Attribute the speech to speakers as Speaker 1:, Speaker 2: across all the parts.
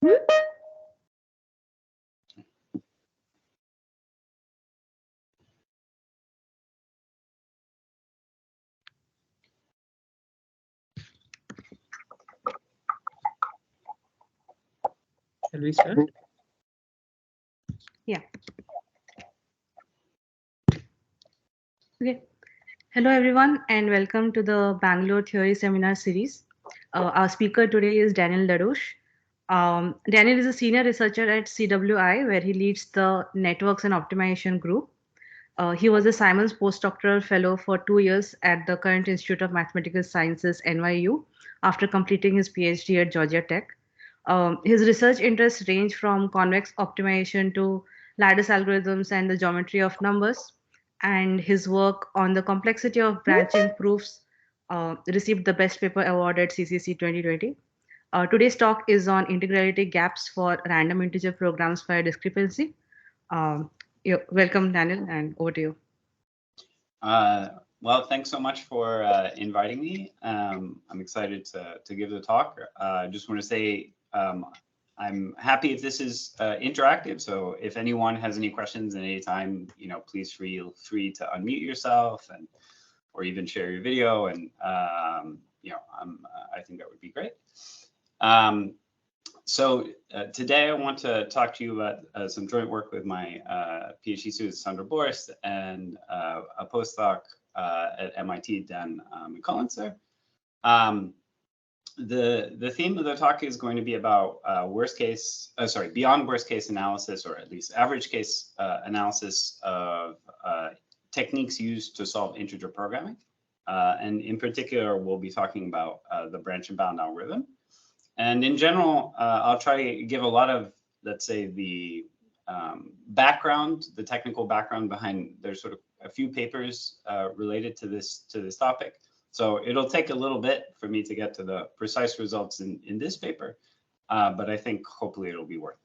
Speaker 1: Shall we start?
Speaker 2: Yeah. Okay. Hello, everyone, and welcome to the Bangalore Theory Seminar Series. Our speaker today is Daniel Dadush. Daniel is a senior researcher at CWI, where he leads the Networks and Optimization Group. He was a Simons postdoctoral fellow for 2 years at the current Institute of Mathematical Sciences, NYU, after completing his PhD at Georgia Tech. His research interests range from convex optimization to lattice algorithms and the geometry of numbers. And his work on the complexity of branching proofs received the Best Paper Award at CCC 2020. Today's talk is on integrality gaps for random integer programs via discrepancy. Welcome, Daniel, and over to you.
Speaker 3: Well, thanks so much for inviting me. I'm excited to give the talk. I just want to say I'm happy if this is interactive. So if anyone has any questions at any time, please feel free to unmute yourself and or even share your video. And I think that would be great. So today I want to talk to you about some joint work with my PhD student Sandra Borst and a postdoc at MIT, Dan McCullenser. The theme of the talk is going to be about beyond worst case analysis, or at least average case analysis of techniques used to solve integer programming. And in particular, we'll be talking about the branch and bound algorithm. And in general, I'll try to give a lot of, let's say, the background, the technical background behind. There's sort of a few papers related to this topic. So it'll take a little bit for me to get to the precise results in this paper, but I think hopefully it'll be worth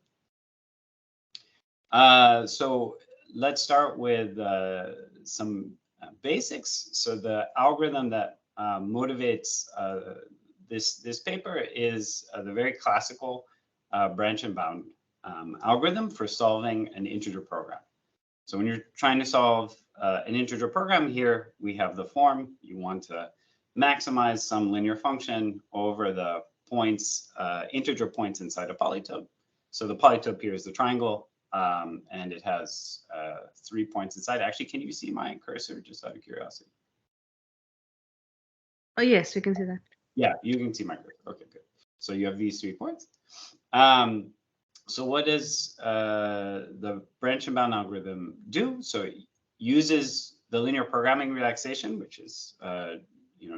Speaker 3: it. So let's start with some basics. So the algorithm that motivates this paper is the very classical branch and bound algorithm for solving an integer program. So when you're trying to solve an integer program here, we have the form. You want to maximize some linear function over the points, integer points inside a polytope. So the polytope here is the triangle, and it has 3 points inside. Actually, can you see my cursor, just out of curiosity?
Speaker 2: Oh, yes, we can see that.
Speaker 3: Yeah, you can see my cursor. Okay, good. So you have these 3 points. So what does the branch and bound algorithm do? So it uses the linear programming relaxation, which is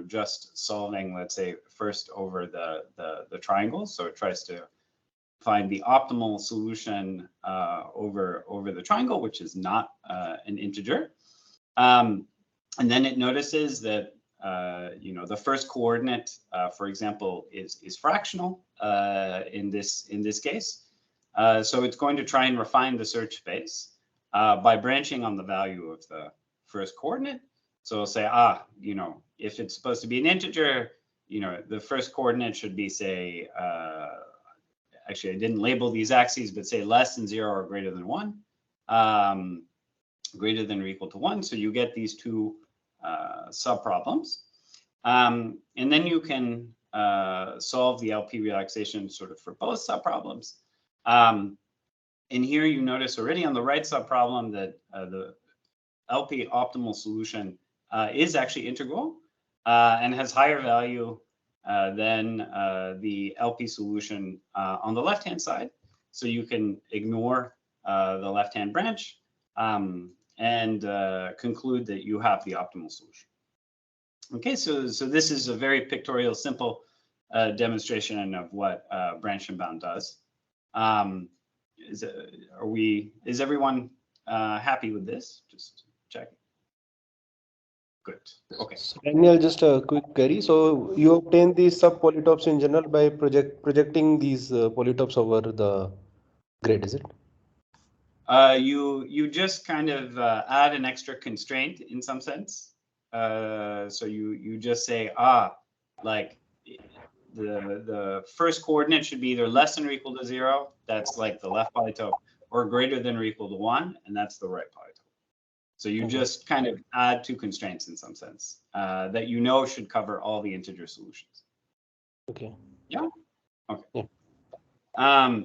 Speaker 3: just solving, let's say, first over the triangle. So it tries to find the optimal solution over the triangle, which is not an integer. And then it notices that the first coordinate, for example, is fractional in this case. So it's going to try and refine the search space by branching on the value of the first coordinate. So it'll say, if it's supposed to be an integer, the first coordinate should be, say, actually, I didn't label these axes, but say less than 0 or greater than 1, greater than or equal to 1. So you get these two subproblems. And then you can solve the LP relaxation sort of for both subproblems. And here you notice already on the right subproblem that the LP optimal solution is actually integral and has higher value than the LP solution on the left-hand side. So you can ignore the left-hand branch and conclude that you have the optimal solution. Okay, so this is a very pictorial, simple demonstration of what branch and bound does. Is everyone happy with this? Just checking. Good. Okay.
Speaker 1: So Daniel, just a quick query. So you obtain these sub-polytopes in general by projecting these polytopes over the grid, is it?
Speaker 3: You just kind of add an extra constraint in some sense. So you just say, like the first coordinate should be either less than or equal to 0. That's like the left polytope, or greater than or equal to 1, and that's the right polytope. So you just kind of add two constraints in some sense that you know should cover all the integer solutions.
Speaker 1: Okay.
Speaker 3: Yeah. Okay.
Speaker 1: Yeah.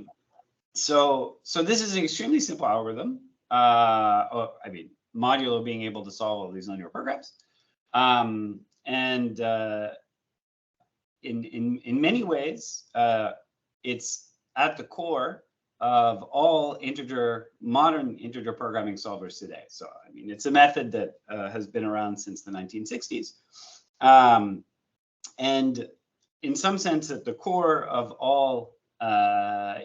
Speaker 3: So this is an extremely simple algorithm. I mean, modulo being able to solve all these linear programs, and in many ways, it's at the core of all modern integer programming solvers today. So, I mean, it's a method that has been around since the 1960s. And in some sense, at the core of all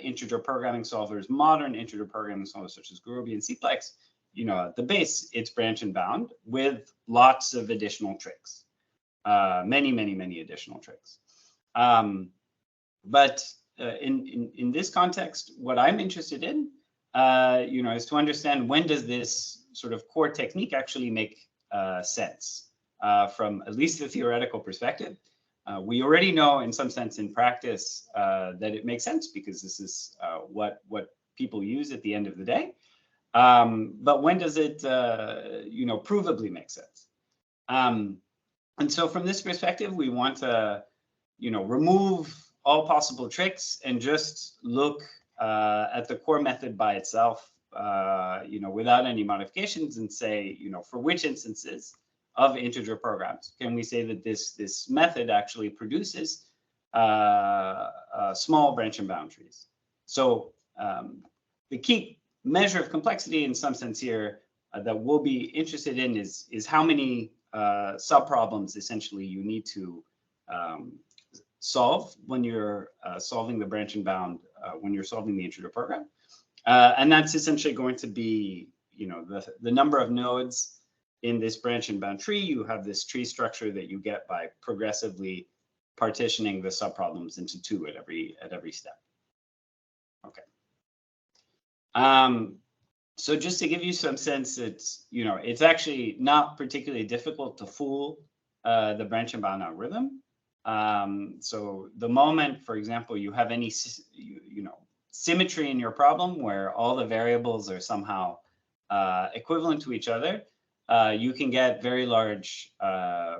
Speaker 3: integer programming solvers, modern integer programming solvers such as Gurobi and Cplex, you know, at the base, it's branch and bound with lots of additional tricks, many additional tricks. But in this context, what I'm interested in, you know, is to understand when does this sort of core technique actually make sense from at least the theoretical perspective. We already know, in some sense, in practice, that it makes sense because this is what people use at the end of the day. But when does it, you know, provably make sense? And so, from this perspective, we want to, you know, remove all possible tricks and just look at the core method by itself, you know, without any modifications, and say, you know, for which instances of integer programs can we say that this method actually produces small branch and bound trees. So the key measure of complexity in some sense here that we'll be interested in is how many subproblems essentially you need to solve when you're solving the branch and bound, when you're solving the integer program. And that's essentially going to be, you know, the number of nodes in this branch and bound tree. You have this tree structure that you get by progressively partitioning the subproblems into two at every step. Okay. So just to give you some sense, it's, you know, it's actually not particularly difficult to fool the branch and bound algorithm. So the moment, for example, you have any, you know, symmetry in your problem where all the variables are somehow equivalent to each other, you can get very large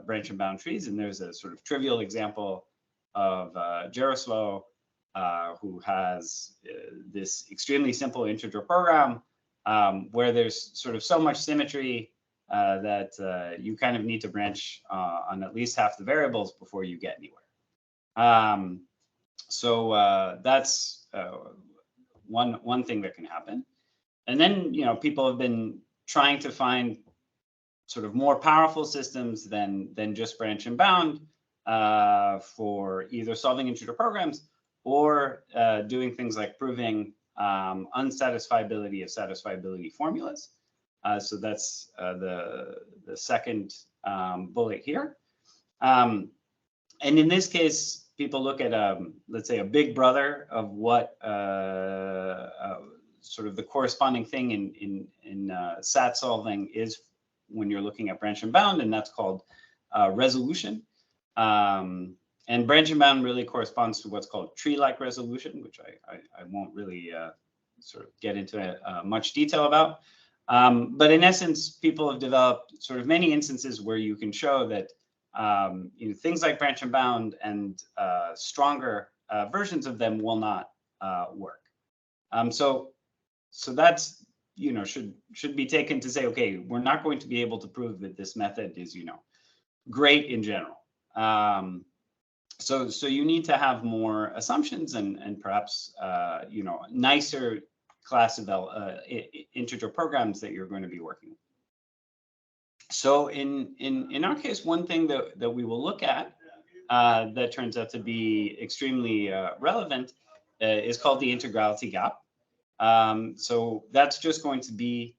Speaker 3: branch and bound trees. And there's a sort of trivial example of Jaroslaw, who has this extremely simple integer program where there's sort of so much symmetry that you kind of need to branch on at least half the variables before you get anywhere. So that's one thing that can happen. And then, you know, people have been trying to find sort of more powerful systems than just branch and bound for either solving integer programs or doing things like proving unsatisfiability of satisfiability formulas. So that's the second bullet here. And in this case, people look at, let's say, a big brother of what sort of the corresponding thing in SAT solving is when you're looking at branch and bound, and that's called resolution. And branch and bound really corresponds to what's called tree-like resolution, which I won't really sort of get into much detail about. But in essence, people have developed sort of many instances where you can show that you know, things like branch and bound and stronger versions of them will not work. So that's, you know, should be taken to say, okay, we're not going to be able to prove that this method is, you know, great in general. So you need to have more assumptions and perhaps you know, nicer class of integer programs that you're going to be working with. So in our case, one thing that we will look at that turns out to be extremely relevant is called the integrality gap. So that's just going to be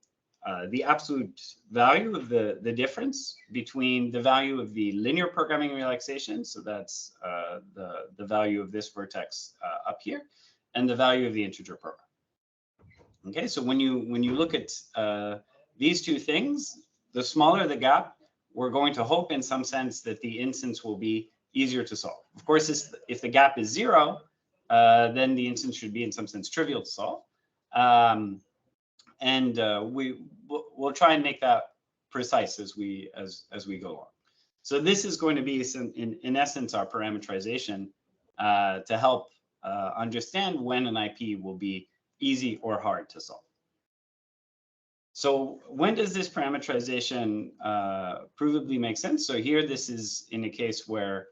Speaker 3: the absolute value of the difference between the value of the linear programming relaxation, so that's the value of this vertex up here, and the value of the integer program. Okay, so when you look at these two things, the smaller the gap, we're going to hope in some sense that the instance will be easier to solve. Of course, if the gap is 0, then the instance should be in some sense trivial to solve. We'll try and make that precise as we go along. So this is going to be in essence our parametrization to help understand when an IP will be easy or hard to solve. So when does this parametrization provably make sense? So here, this is in a case where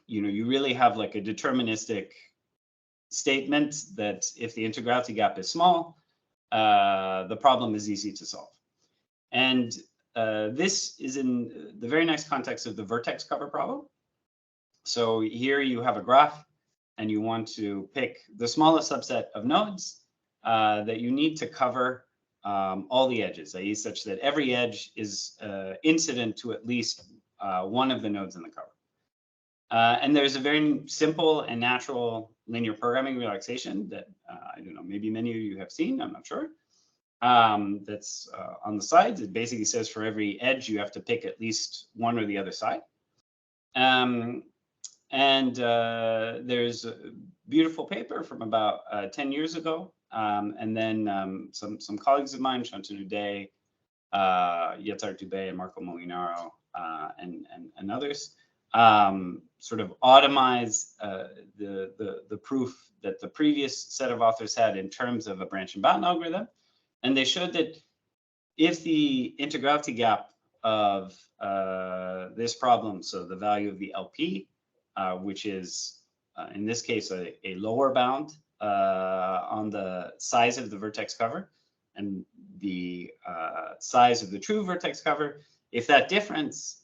Speaker 3: you really have like a deterministic statement that if the integrality gap is small, the problem is easy to solve. And this is in the very nice context of the vertex cover problem. So here you have a graph, and you want to pick the smallest subset of nodes that you need to cover all the edges, i.e. such that every edge is incident to at least one of the nodes in the cover. And there's a very simple and natural linear programming relaxation that I don't know, maybe many of you have seen, I'm not sure. That's on the sides. It basically says for every edge, you have to pick at least one or the other side. There's a beautiful paper from about 10 years ago. And then some colleagues of mine, Shantanu Day, Yetzar Dubey, and Marco Molinaro, and others, sort of automize the proof that the previous set of authors had in terms of a branch and bound algorithm. And they showed that if the integrality gap of this problem, so the value of the LP, which is in this case a lower bound on the size of the vertex cover and the size of the true vertex cover, if that difference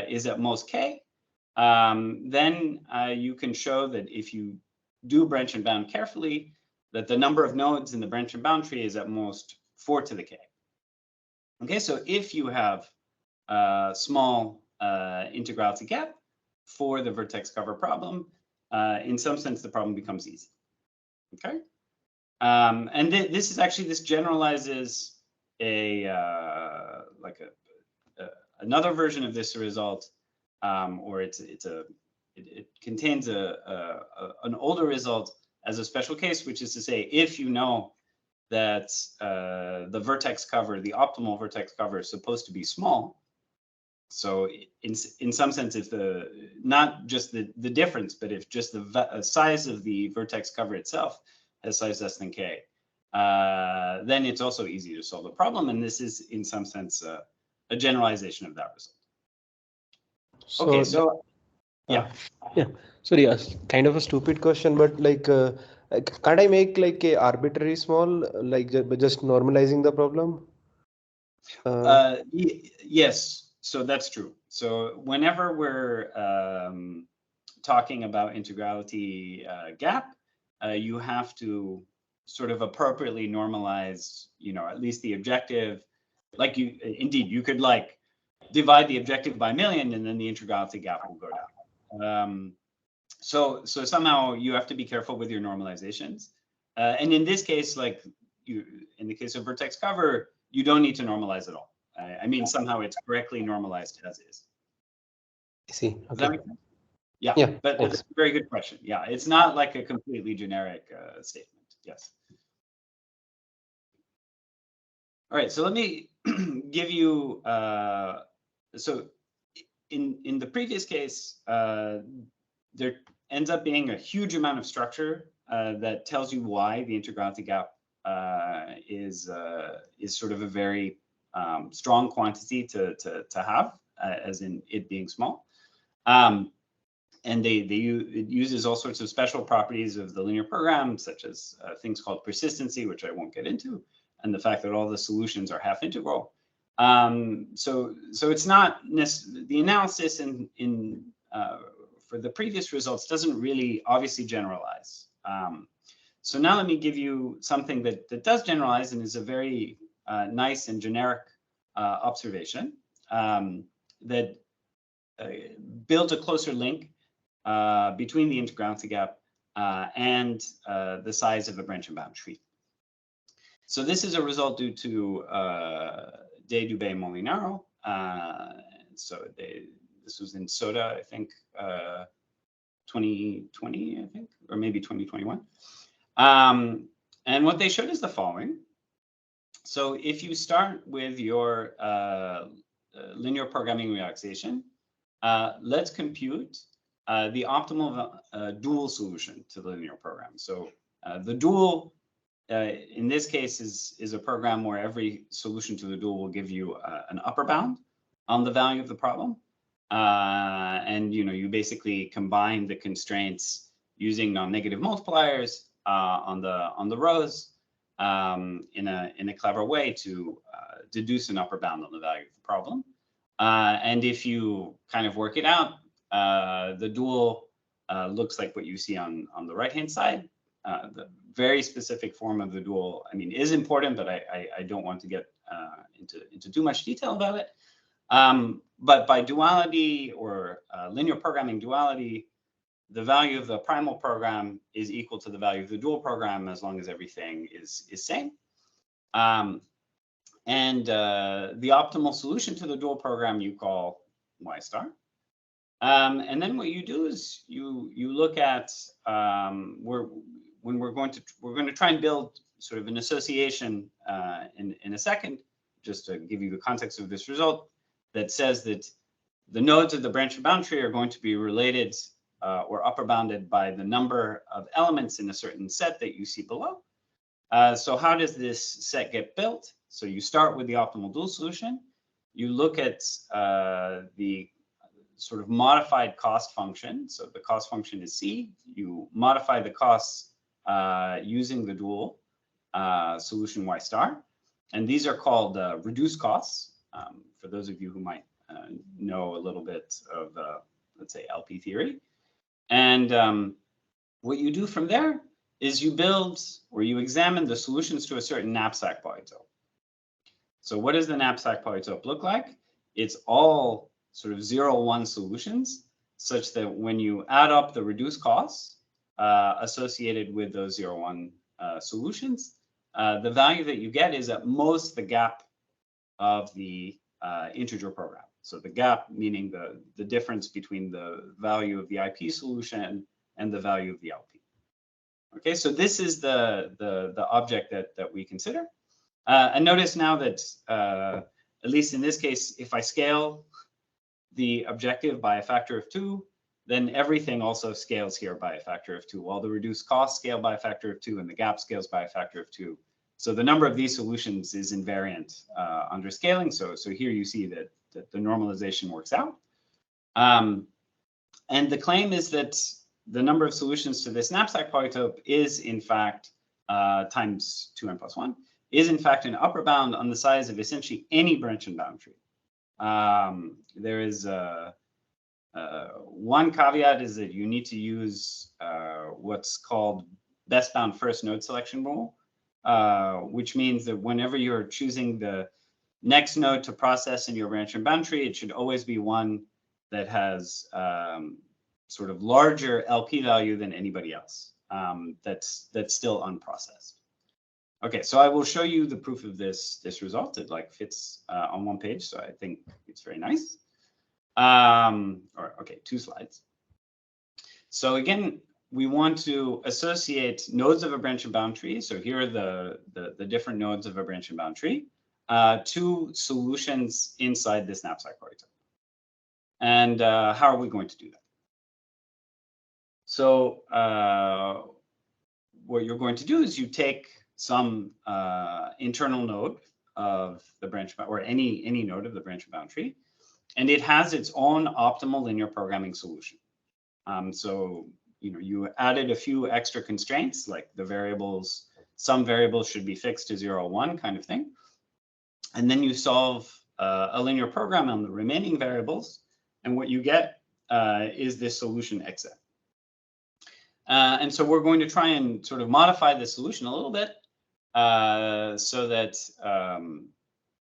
Speaker 3: is at most k, then you can show that if you do branch and bound carefully, that the number of nodes in the branch and bound tree is at most 4 to the k. Okay, so if you have a small integrality gap for the vertex cover problem, in some sense, the problem becomes easy. Okay, and this generalizes another version of this result, or it contains an older result as a special case, which is to say, if you know that the vertex cover, the optimal vertex cover, is supposed to be small. So in some sense, if not just the difference, but if just the size of the vertex cover itself has size less than k, then it's also easy to solve the problem. And this is in some sense a generalization of that result.
Speaker 1: So,
Speaker 3: okay, so yeah.
Speaker 1: Sorry, kind of a stupid question, but like, can't I make like a arbitrary small, like just normalizing the problem?
Speaker 3: Yes, so that's true. So whenever we're talking about integrality gap, you have to sort of appropriately normalize, at least the objective. Like you could like divide the objective by a million, and then the integrality gap will go down. So somehow you have to be careful with your normalizations. And in this case, like in the case of vertex cover, you don't need to normalize at all. I mean, somehow it's correctly normalized as is.
Speaker 1: I see.
Speaker 3: Does that make sense? Yeah, but it's a very good question. Yeah, it's not like a completely generic statement. Yes. All right, so let me give you, so in the previous case, there ends up being a huge amount of structure that tells you why the integrality gap is sort of a very strong quantity to have, as in it being small. And it uses all sorts of special properties of the linear program, such as things called persistency, which I won't get into, and the fact that all the solutions are half integral. So it's not the analysis for the previous results doesn't really obviously generalize. So now let me give you something that does generalize and is a very nice and generic observation that builds a closer link between the integrality gap and the size of a branch and bound tree. So this is a result due to Day, Dubey, Molinaro. So the This was in SOTA, I think, 2020, I think, or maybe 2021. And what they showed is the following. So if you start with your linear programming relaxation, let's compute the optimal dual solution to the linear program. So the dual, in this case, is a program where every solution to the dual will give you an upper bound on the value of the problem. And you basically combine the constraints using non-negative multipliers on the rows in a clever way to deduce an upper bound on the value of the problem. And if you kind of work it out, the dual looks like what you see on the right-hand side. The very specific form of the dual, I mean, is important, but I don't want to get into too much detail about it. But by duality or linear programming duality, the value of the primal program is equal to the value of the dual program as long as everything is same. And the optimal solution to the dual program you call y star. And then what you do is you look at we're going to try and build sort of an association in a second, just to give you the context of this result, that says that the nodes of the branch and bound tree are going to be related or upper bounded by the number of elements in a certain set that you see below. So how does this set get built? So you start with the optimal dual solution. You look at the sort of modified cost function. So the cost function is C. You modify the costs using the dual solution y star. And these are called reduced costs, for those of you who might know a little bit of, let's say, LP theory. And what you do from there is you build or you examine the solutions to a certain knapsack polytope. So what does the knapsack polytope look like? It's all sort of 0, 1 solutions, such that when you add up the reduced costs associated with those 0, 1 solutions, the value that you get is at most the gap of the integer program. So the gap meaning the difference between the value of the IP solution and the value of the LP. Okay, so this is the object that we consider. And notice now that, at least in this case, if I scale the objective by a factor of 2, then everything also scales here by a factor of 2. All the reduced costs scale by a factor of 2, and the gap scales by a factor of 2. So the number of these solutions is invariant under scaling. So here you see that the normalization works out. And the claim is that the number of solutions to this knapsack polytope is, in fact, times 2n plus 1, is, in fact, an upper bound on the size of essentially any branch and bound tree. There is one caveat is that you need to use what's called best bound first node selection rule, which means that whenever you're choosing the next node to process in your branch and bound tree, it should always be one that has sort of larger LP value than anybody else that's still unprocessed. Okay, so I will show you the proof of this result. It like fits on one page, so I think it's very nice. Okay, 2 slides. So again, we want to associate nodes of a branch and bound tree. So here are the different nodes of a branch and bound tree to solutions inside this knapsack polytope. And how are we going to do that? So what you're going to do is you take some internal node of the branch or any node of the branch and bound tree, and it has its own optimal linear programming solution. So you added a few extra constraints, like the variables. Some variables should be fixed to 0, 1 kind of thing, and then you solve a linear program on the remaining variables, and what you get is this solution xn. And so we're going to try and sort of modify the solution a little bit so that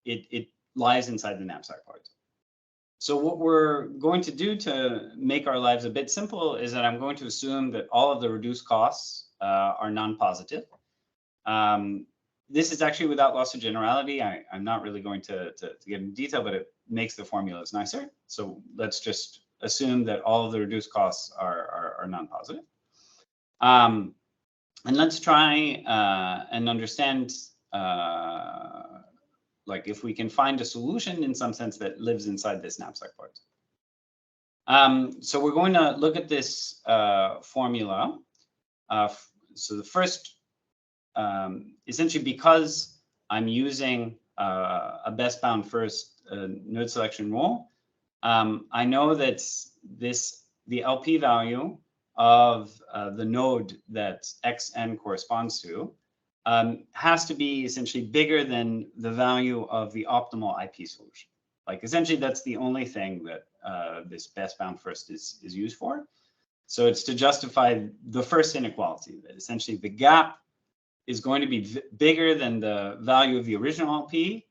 Speaker 3: it lies inside the knapsack polytope. So what we're going to do to make our lives a bit simple is that I'm going to assume that all of the reduced costs are non-positive. this is actually without loss of generality. I'm not really going to get into detail, but it makes the formulas nicer. So let's just assume that all of the reduced costs are non-positive. And let's try and understand like if we can find a solution in some sense that lives inside this knapsack part. So we're going to look at this formula. So the first, essentially because I'm using a best bound first node selection rule, I know that the LP value of the node that xn corresponds to has to be essentially bigger than the value of the optimal IP solution. Like essentially that's the only thing that this best bound first is used for. So it's to justify the first inequality, that essentially the gap is going to be bigger than the value of the original LP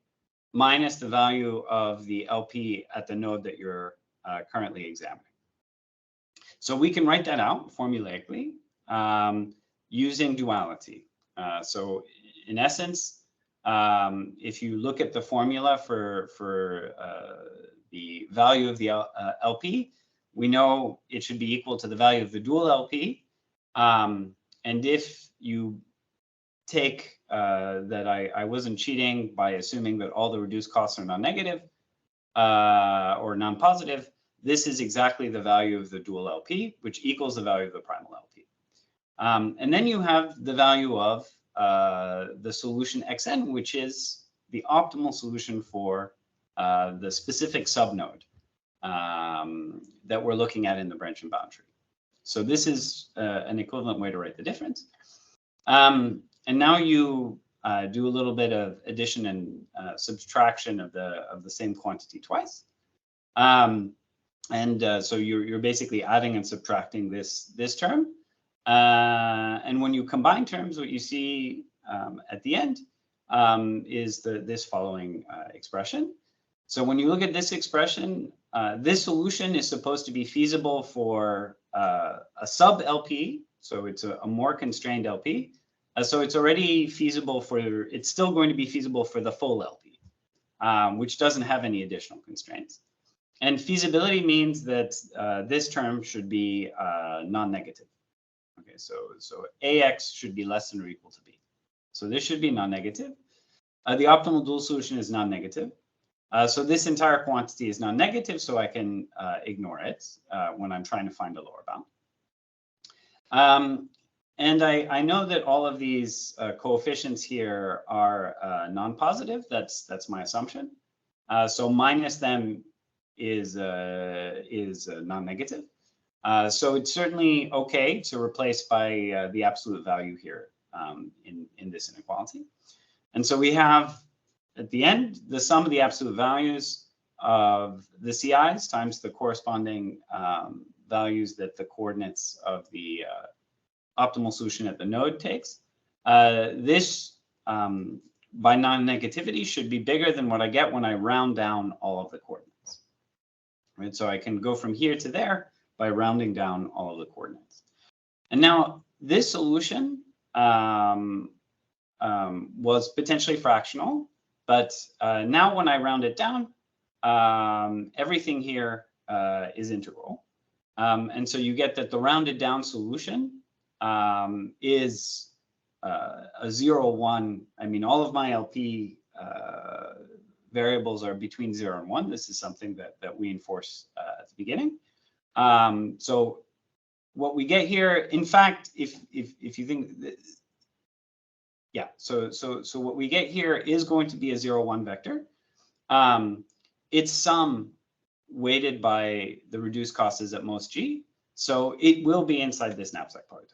Speaker 3: minus the value of the LP at the node that you're currently examining. So we can write that out formulaically using duality. So in essence, if you look at the formula for the value of the LP, we know it should be equal to the value of the dual LP. And if you take that I wasn't cheating by assuming that all the reduced costs are non-negative or non-positive, this is exactly the value of the dual LP, which equals the value of the primal LP. And then you have the value of the solution xn, which is the optimal solution for the specific subnode that we're looking at in the branch and boundary. So this is an equivalent way to write the difference. And now you do a little bit of addition and subtraction of the same quantity twice. So you're basically adding and subtracting this term. And when you combine terms, what you see at the end is this following expression. So when you look at this expression, this solution is supposed to be feasible for a sub LP. So it's a more constrained LP. So it's already feasible it's still going to be feasible for the full LP, which doesn't have any additional constraints. And feasibility means that this term should be non-negative. Okay, so AX should be less than or equal to B. So this should be non-negative. The optimal dual solution is non-negative. So this entire quantity is non-negative, so I can ignore it when I'm trying to find a lower bound. And I know that all of these coefficients here are non-positive. That's my assumption. So minus them is non-negative. So it's certainly okay to replace by the absolute value here in this inequality. And so we have at the end the sum of the absolute values of the CIs times the corresponding values that the coordinates of the optimal solution at the node takes. This by non-negativity should be bigger than what I get when I round down all of the coordinates. Right, so I can go from here to there by rounding down all of the coordinates. And now this solution was potentially fractional, but now when I round it down, everything here is integral. And so you get that the rounded down solution is a 0, 1. I mean, all of my LP variables are between 0 and 1. This is something that we enforce at the beginning. So what we get here, in fact, if you think that, yeah, so what we get here is going to be a 0, 1 vector. Its sum weighted by the reduced cost is at most G. So it will be inside this knapsack part.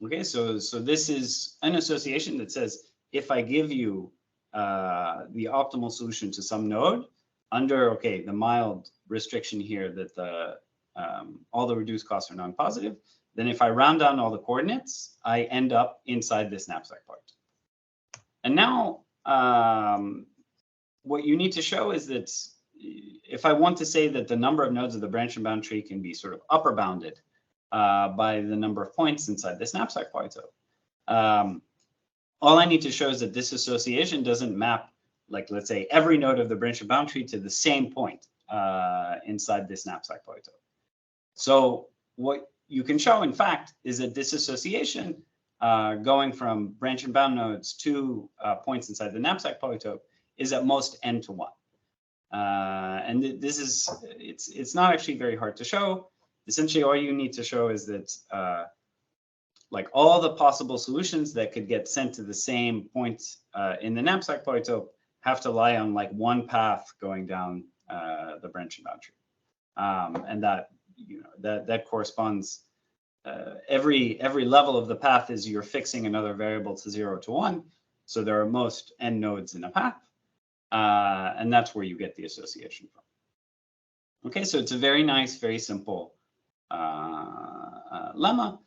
Speaker 3: Okay, so this is an association that says if I give you the optimal solution to some node under, okay, the mild restriction here that all the reduced costs are non-positive, then if I round down all the coordinates, I end up inside this knapsack part. And now what you need to show is that if I want to say that the number of nodes of the branch and bound tree can be sort of upper bounded by the number of points inside this knapsack part, all I need to show is that this association doesn't map, like, let's say, every node of the branch and bound tree to the same point inside this knapsack polytope. So what you can show, in fact, is that this association going from branch and bound nodes to points inside the knapsack polytope is at most n to 1. And this is, it's not actually very hard to show. Essentially, all you need to show is that like all the possible solutions that could get sent to the same point in the knapsack polytope have to lie on like one path going down the branch and bound tree. And that, you know, that corresponds, every level of the path is you're fixing another variable to 0 to 1. So there are most n nodes in a path. And that's where you get the association from. Okay, so it's a very nice, very simple lemma,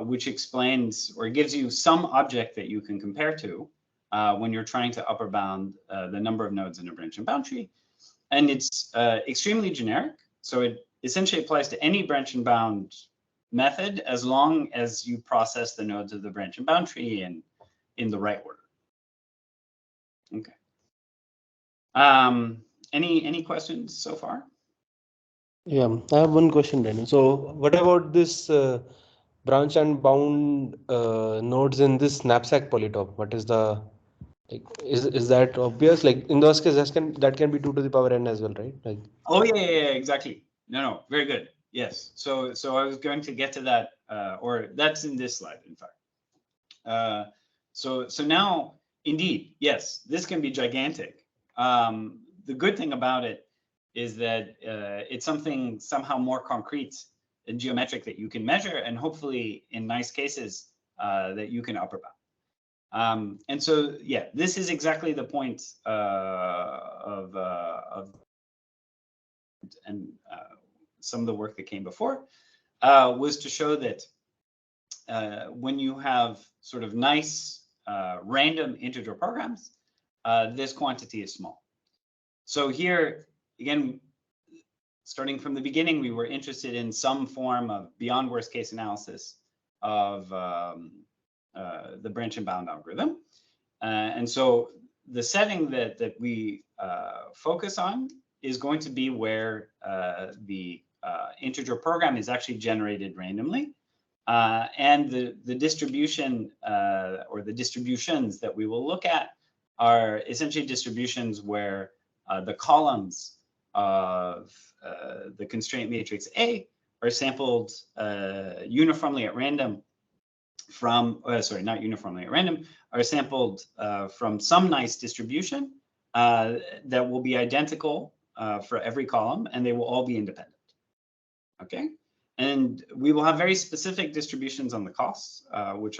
Speaker 3: which explains or gives you some object that you can compare to when you're trying to upper bound the number of nodes in a branch and bound tree. And it's extremely generic. So it essentially applies to any branch and bound method as long as you process the nodes of the branch and bound tree in the right order. Okay. Any questions so far?
Speaker 1: Yeah, I have one question, Daniel. So what about this branch and bound nodes in this knapsack polytope? What is the, like, is that obvious? Like in those cases, that can be 2 to the power n as well, right? Like,
Speaker 3: oh yeah, exactly. No, very good. Yes. So I was going to get to that, or that's in this slide, in fact. So now, indeed, yes, this can be gigantic. The good thing about it is that it's something somehow more concrete and geometric that you can measure, and hopefully, in nice cases, that you can upper bound. And so, yeah, this is exactly the point of some of the work that came before, was to show that when you have sort of nice random integer programs, this quantity is small. So here, again, starting from the beginning, we were interested in some form of beyond worst case analysis of the branch and bound algorithm. And so the setting that we focus on is going to be where the integer program is actually generated randomly. And the distribution or the distributions that we will look at are essentially distributions where the columns of the constraint matrix A are sampled uniformly at random from, sorry, not uniformly at random, are sampled from some nice distribution that will be identical for every column, and they will all be independent. Okay, and we will have very specific distributions on the costs, which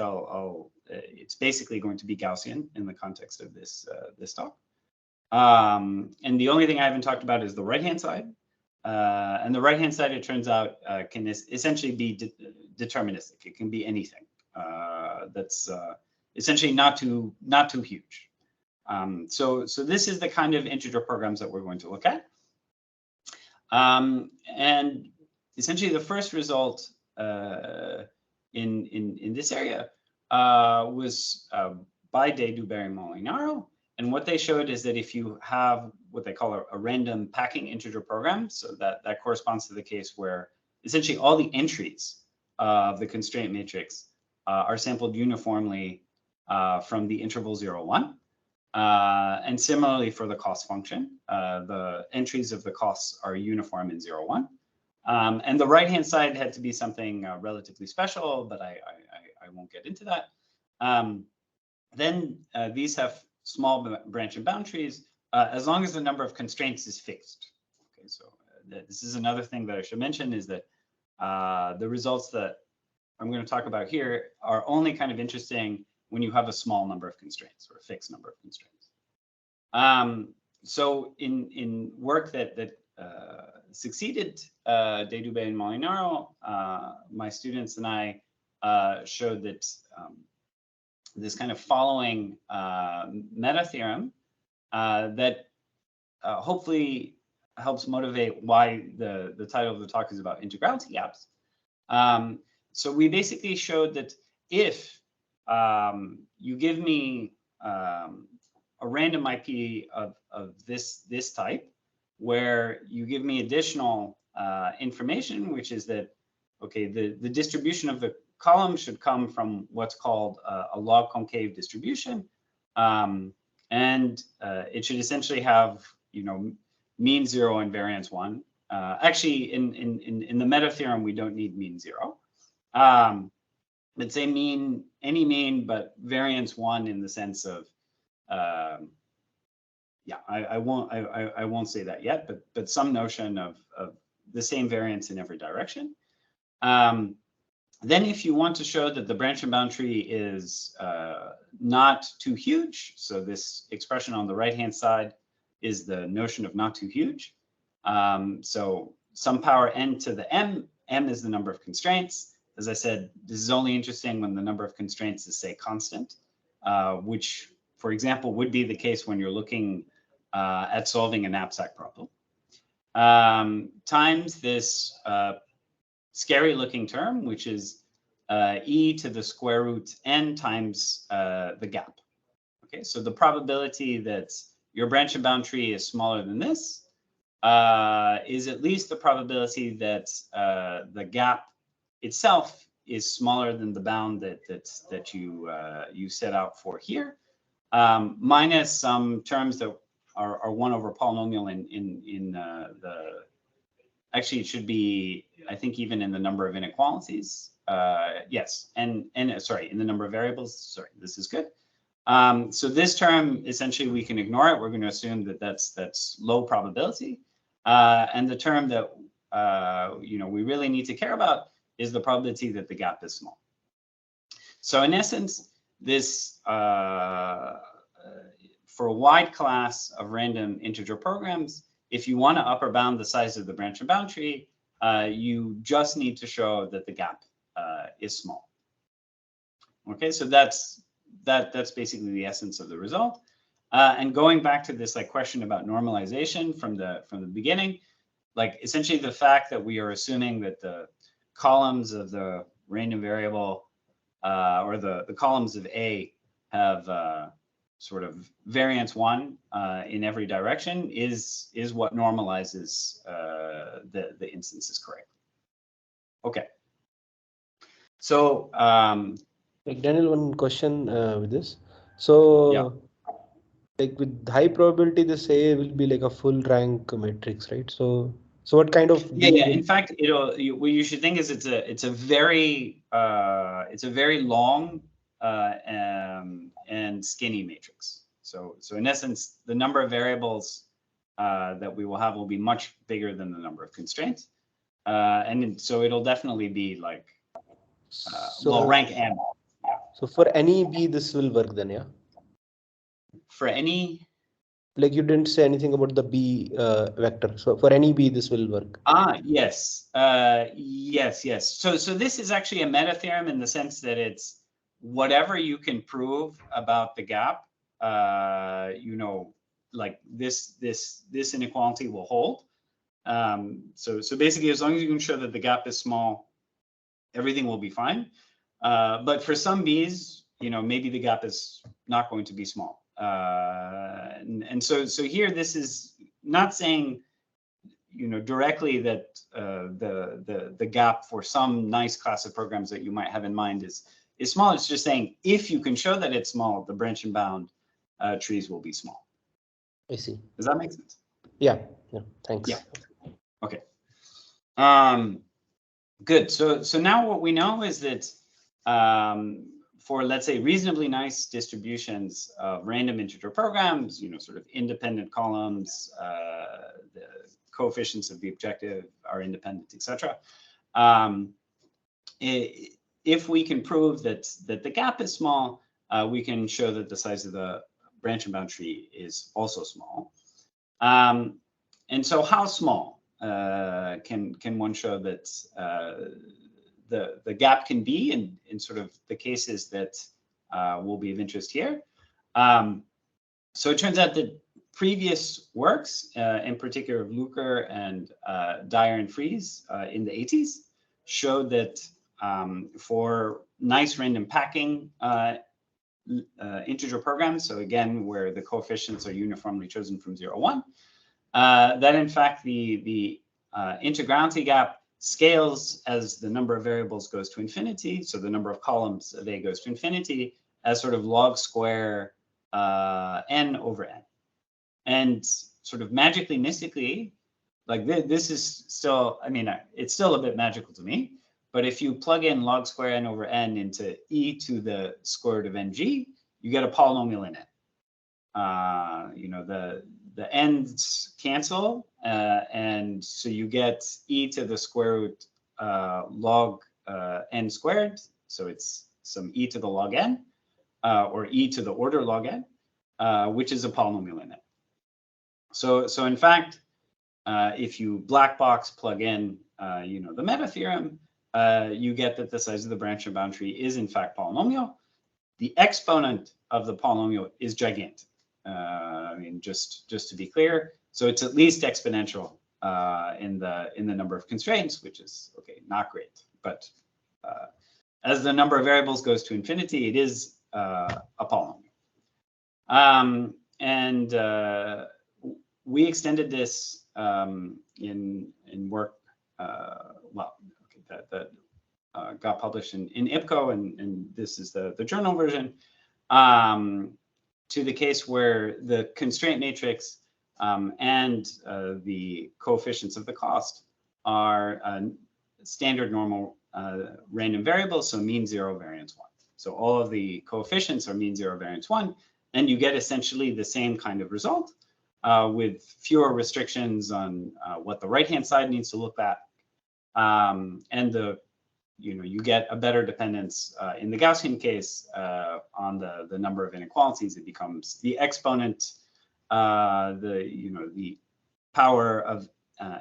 Speaker 3: it's basically going to be Gaussian in the context of this this talk. And the only thing I haven't talked about is the right-hand side. And the right-hand side, it turns out, can essentially be deterministic. It can be anything that's essentially not too huge. So this is the kind of integer programs that we're going to look at. And essentially, the first result in this area was by Dubey and Molinaro. And what they showed is that if you have what they call a random packing integer program, so that corresponds to the case where essentially all the entries of the constraint matrix are sampled uniformly from the interval 0, 1. And similarly for the cost function, the entries of the costs are uniform in 0, 1. And the right-hand side had to be something relatively special, but I won't get into that. Then these have small branch and bound trees, as long as the number of constraints is fixed. Okay, so this is another thing that I should mention, is that the results that I'm going to talk about here are only kind of interesting when you have a small number of constraints or a fixed number of constraints. So in work that succeeded Dubey and Molinaro, my students and I showed that this kind of following meta theorem that hopefully helps motivate why the title of the talk is about integrality gaps. So we basically showed that if you give me a random IP of this type, where you give me additional information, which is that, okay, the distribution of the column should come from what's called a log-concave distribution, and it should essentially have, you know, mean 0 and variance 1. Actually, in the meta theorem, we don't need mean 0. Let's say any mean, but variance 1 in the sense of, yeah, I won't say that yet, but some notion of the same variance in every direction. Then if you want to show that the branch and bound tree is not too huge, so this expression on the right-hand side is the notion of not too huge. So some power n to the m is the number of constraints. As I said, this is only interesting when the number of constraints is, say, constant, which, for example, would be the case when you're looking at solving a knapsack problem. Times this scary looking term, which is e to the square root n times the gap. Okay, so the probability that your branch and bound tree is smaller than this is at least the probability that the gap itself is smaller than the bound that you set out for here, minus some terms that are 1 over polynomial in the, actually it should be, I think, even in the number of inequalities. Yes, and sorry, in the number of variables. Sorry, this is good. So this term, essentially, we can ignore it. We're going to assume that that's low probability, and the term that you know, we really need to care about is the probability that the gap is small. So in essence, this for a wide class of random integer programs, if you want to upper bound the size of the branch and bound tree, you just need to show that the gap is small. Okay, so that's basically the essence of the result. And going back to this question about normalization from the beginning, like essentially the fact that we are assuming that the columns of the random variable or the columns of A have sort of variance 1 in every direction is what normalizes the instances correctly. Okay. So
Speaker 1: like Daniel, one question with this. So
Speaker 3: yeah.
Speaker 1: like with high probability, this A will be like a full rank matrix, right? So what kind of
Speaker 3: Yeah. In fact, what you should think is it's a very long and skinny matrix. So in essence, the number of variables that we will have will be much bigger than the number of constraints, and so it'll definitely be like well, rank m. Yeah.
Speaker 1: So for any B, this will work then, yeah.
Speaker 3: For any.
Speaker 1: Like you didn't say anything about the B vector. So for any B, this will work.
Speaker 3: Yes. Yes. So this is actually a meta theorem in the sense that it's whatever you can prove about the gap, you know, like this inequality will hold. So basically, as long as you can show that the gap is small, everything will be fine. But for some B's, you know, maybe the gap is not going to be small. And so here, this is not saying, you know, directly that the gap for some nice class of programs that you might have in mind is small. It's just saying if you can show that it's small, the branch and bound trees will be small.
Speaker 1: I see.
Speaker 3: Does that make sense?
Speaker 1: Yeah. Thanks.
Speaker 3: Yeah. Okay. Good. So now what we know is that for, let's say, reasonably nice distributions of random integer programs, you know, sort of independent columns, the coefficients of the objective are independent, etc. If we can prove that the gap is small, we can show that the size of the branch and bound tree is also small. And so how small can one show that the gap can be in sort of the cases that will be of interest here? So it turns out that previous works, in particular of Luker and Dyer and Frieze in the 80s, showed that for nice random packing integer programs, so again, where the coefficients are uniformly chosen from 0, 1, that in fact the integrality gap scales as the number of variables goes to infinity, so the number of columns of A goes to infinity, as sort of log square n over n. And sort of magically, mystically, like this is still, I mean, it's still a bit magical to me, but if you plug in log square n over n into e to the square root of ng, you get a polynomial in it. You know, the ends cancel, and so you get e to the square root log n squared, so it's some e to the log n, or e to the order log n, which is a polynomial in it. So in fact, if you black box plug in, you know, the meta theorem, you get that the size of the branch and bound tree is in fact polynomial. The exponent of the polynomial is gigantic. I mean, just to be clear, so it's at least exponential in the number of constraints, which is okay, not great. But as the number of variables goes to infinity, it is a polynomial. And we extended this in work, well, okay, that got published in IPCO, and this is the journal version, to the case where the constraint matrix and the coefficients of the cost are standard normal random variables, so mean 0, variance 1. So all of the coefficients are mean 0, variance 1, and you get essentially the same kind of result with fewer restrictions on what the right-hand side needs to look at, and you get a better dependence in the Gaussian case on the number of inequalities. It becomes the exponent, the power of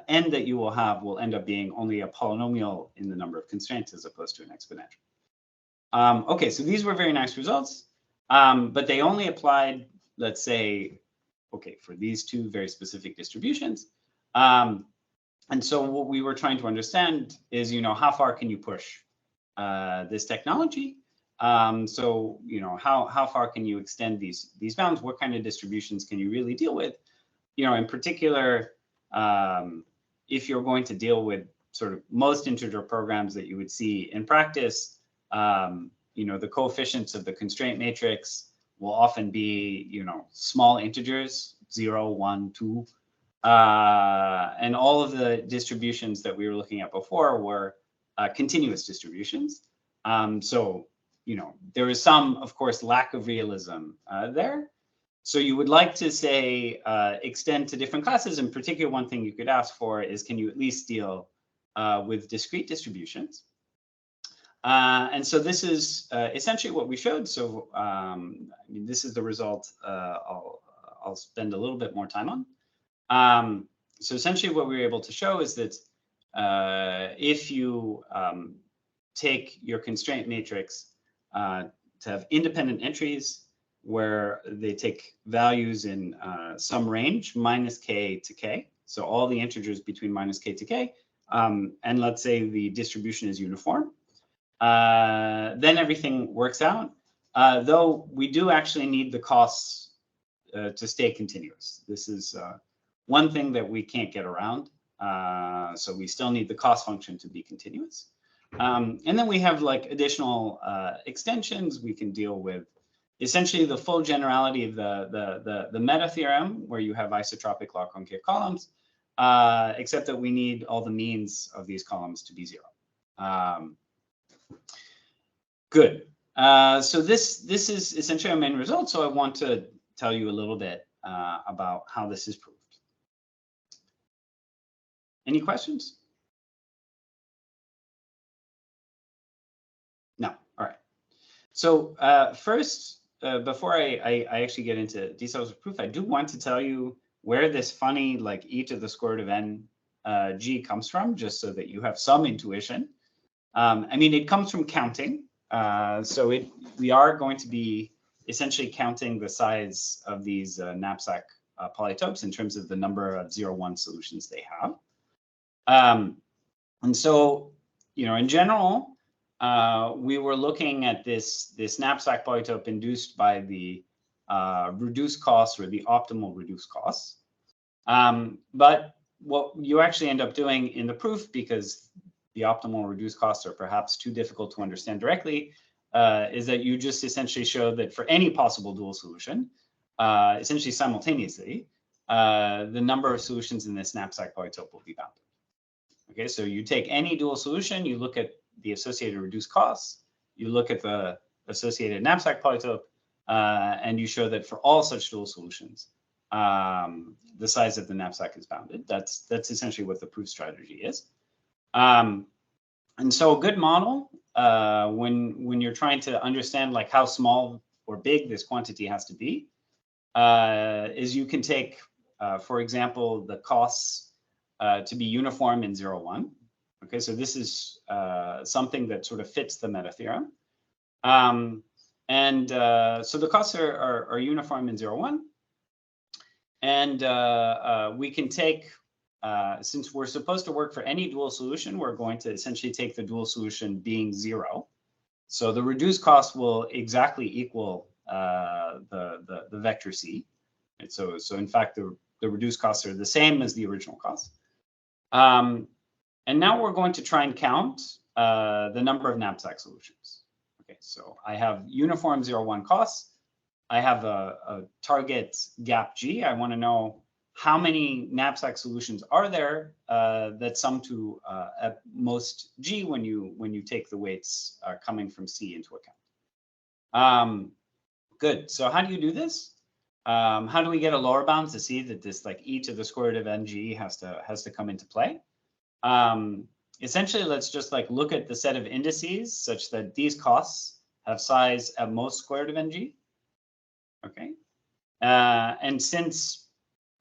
Speaker 3: n that you will have will end up being only a polynomial in the number of constraints as opposed to an exponential. Okay, so these were very nice results, but they only applied, let's say, okay, for these two very specific distributions. And so what we were trying to understand is, how far can you push this technology? So, how far can you extend these bounds? What kind of distributions can you really deal with? In particular, if you're going to deal with sort of most integer programs that you would see in practice, the coefficients of the constraint matrix will often be, small integers, 0, 1, 2. And all of the distributions that we were looking at before were continuous distributions. So, there is some, of course, lack of realism there. So you would like to say extend to different classes. In particular, one thing you could ask for is, can you at least deal with discrete distributions? And so this is essentially what we showed. So this is the result I'll spend a little bit more time on. So essentially what we were able to show is that if you take your constraint matrix to have independent entries where they take values in some range, minus k to k, so all the integers between minus k to k, and let's say the distribution is uniform, then everything works out, though we do actually need the costs to stay continuous. This is one thing that we can't get around. So we still need the cost function to be continuous. And then we have like additional extensions. We can deal with essentially the full generality of the meta theorem, where you have isotropic logconcave columns, except that we need all the means of these columns to be 0. Good. So this is essentially our main result. So I want to tell you a little bit about how this is proved. Any questions? No. All right. So first, before I actually get into details of proof, I do want to tell you where this funny like e to the square root of n g comes from, just so that you have some intuition. I mean, it comes from counting. So we are going to be essentially counting the size of these knapsack polytopes in terms of the number of 0, 1 solutions they have. And so, in general, we were looking at this knapsack polytope induced by the reduced costs or the optimal reduced costs. But what you actually end up doing in the proof, because the optimal reduced costs are perhaps too difficult to understand directly, is that you just essentially show that for any possible dual solution, essentially simultaneously, the number of solutions in this knapsack polytope will be bounded. Okay, so you take any dual solution, you look at the associated reduced costs, you look at the associated knapsack polytope, and you show that for all such dual solutions, the size of the knapsack is bounded. That's essentially what the proof strategy is. And so a good model, when you're trying to understand like how small or big this quantity has to be, is you can take, for example, the costs to be uniform in 0, 1. Okay, so this is something that sort of fits the meta theorem. So the costs are uniform in 0, 1. And we can take, since we're supposed to work for any dual solution, we're going to essentially take the dual solution being 0. So the reduced cost will exactly equal the vector C. And so in fact, the reduced costs are the same as the original costs. And now we're going to try and count the number of knapsack solutions. Okay, so I have uniform 0, 1 costs. I have a target gap G. I want to know how many knapsack solutions are there that sum to at most G when you take the weights coming from C into account. Good. So how do you do this? How do we get a lower bound to see that this like e to the square root of ng has to come into play? Essentially, let's just like look at the set of indices such that these costs have size at most square root of ng. Okay, and since